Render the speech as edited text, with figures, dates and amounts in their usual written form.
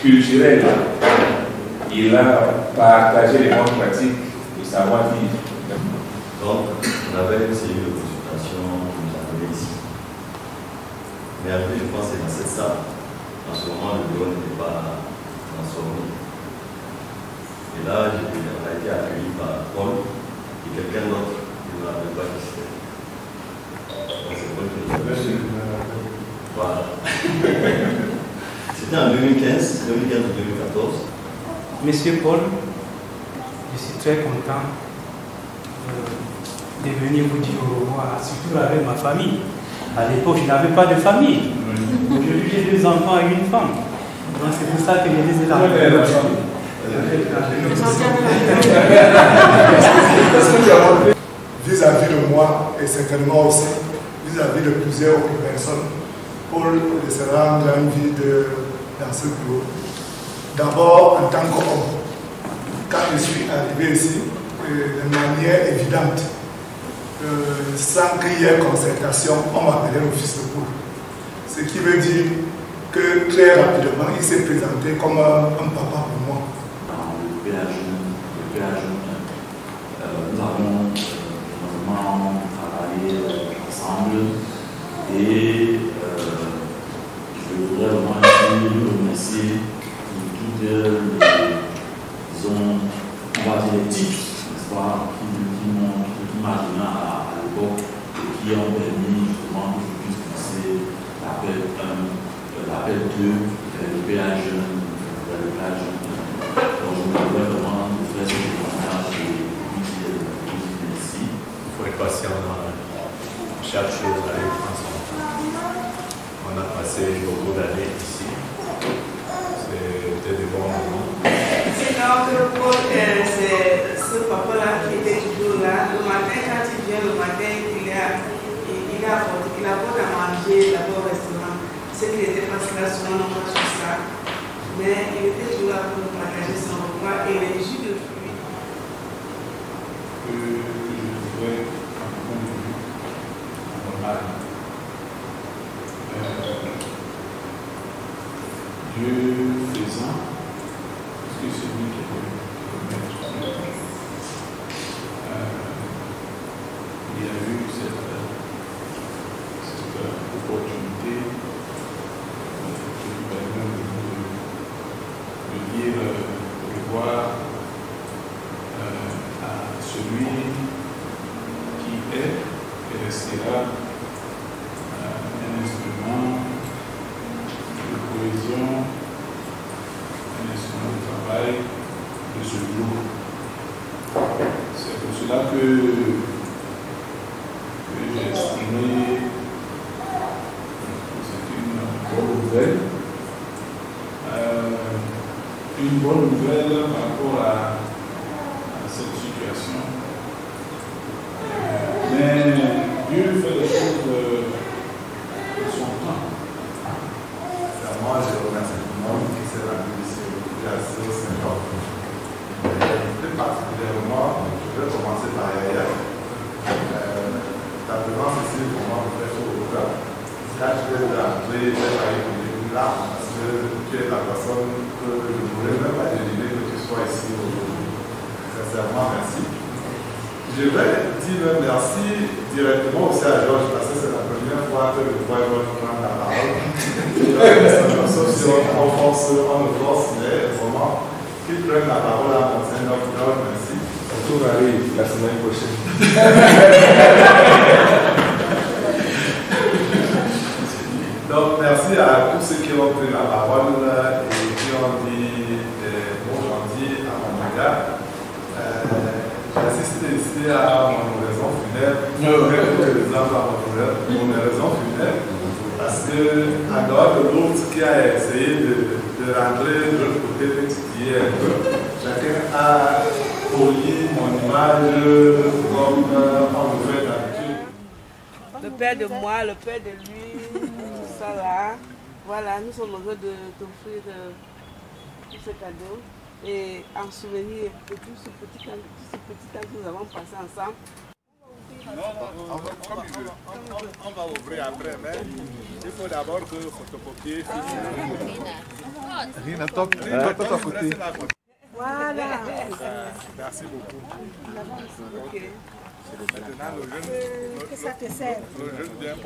Culturel, il a partagé les bonnes pratiques de savoir-vivre. Donc, on avait une série de consultations qui nous arrivaient ici. Mais après, je pense que c'est dans cette salle. En ce moment, le bureau n'était pas transformé. Et là, on a été accueilli par Paul et quelqu'un d'autre qui ne me rappelle pas qui c'était. Donc, c'est Paul qui nous a fait. Voilà. C'était en 2015 ou 2014. Monsieur Paul, je suis très content de venir vous dire au revoir, surtout avec ma famille. À l'époque, je n'avais pas de famille. Aujourd'hui, j'ai 2 enfants et une femme. Donc c'est pour ça que je les ai là. Vis-à-vis de moi et certainement aussi vis-à-vis de plusieurs autres personnes, Paul se rend une vie dans ce bureau. D'abord en tant qu'homme, quand je suis arrivé ici, de manière évidente, sans qu'il y ait concertation, on m'appelait le fils de Paul. Ce qui veut dire que très rapidement, il s'est présenté comme un papa pour moi. Dans le PH, nous avons vraiment travaillé ensemble et je voudrais vraiment nous remercier pour toutes les, disons, on va dire les tips, n'est-ce pas, qui m'ont amené à l'époque et qui ont permis justement que je puisse passer l'appel 1, l'appel 2, le PH jeune, le PH jeune. Donc je voudrais vraiment vous faire ce témoignage et vous dire merci. Il faut être patient dans chaque chose à être ensemble. On a passé beaucoup d'années ici. C'était des bons moments. C'est notre Paul, c'est ce papa-là qui était toujours là. Le matin, quand il vient le matin, il apporte à manger d'abord au restaurant. Ce qui n'était pas cela, souvent on mange sur ça. Mais il était toujours là pour partager son repas et les jus de fruits. Dieu faisant, parce que celui qui est il a eu cette opportunité qui lui permet de dire au revoir à celui qui est et restera un instrument de cohésion, un instrument de travail de ce jour. C'est pour cela que j'ai estimé que c'est une bonne nouvelle. Une bonne nouvelle par rapport à cette situation. Mais Dieu fait les choses de son temps. Moi, je remercie tout le monde qui s'est rendu ici aujourd'hui à ce Saint-Georges. Plus particulièrement, je vais commencer par Yaya. Ta présence ici, pour moi, me fait chaud au cœur. Quand je vais entrer, je vais parler pour des larmes parce que tu es la personne que je ne voulais même pas deviner que tu sois ici aujourd'hui. Sincèrement, merci. Je vais dire merci directement aussi à Georges parce que c'est la première fois que je vois Georges prendre la parole. Sauf si on force, mais vraiment, qu'ils prennent la parole à Monseigneur Georges, merci. Tout va aller la semaine prochaine. Donc, merci à tous ceux qui ont pris la parole et ici à mon oraison funèbre, mon oraison funèbre, parce que, en dehors de l'autre qui a essayé de rentrer de l'autre côté, d'étudier un peu, chacun a poli mon image comme on le fait d'habitude. Le père de moi, le père de lui, tout ça là. Voilà, nous sommes heureux de t'offrir tout ce cadeau. Et en souvenir de tout ce petit temps que nous avons passé ensemble. On va ouvrir après, mais il faut d'abord que photocopier. Rina, toi à côté. Voilà. Merci beaucoup. Ok. Maintenant, le jeune vient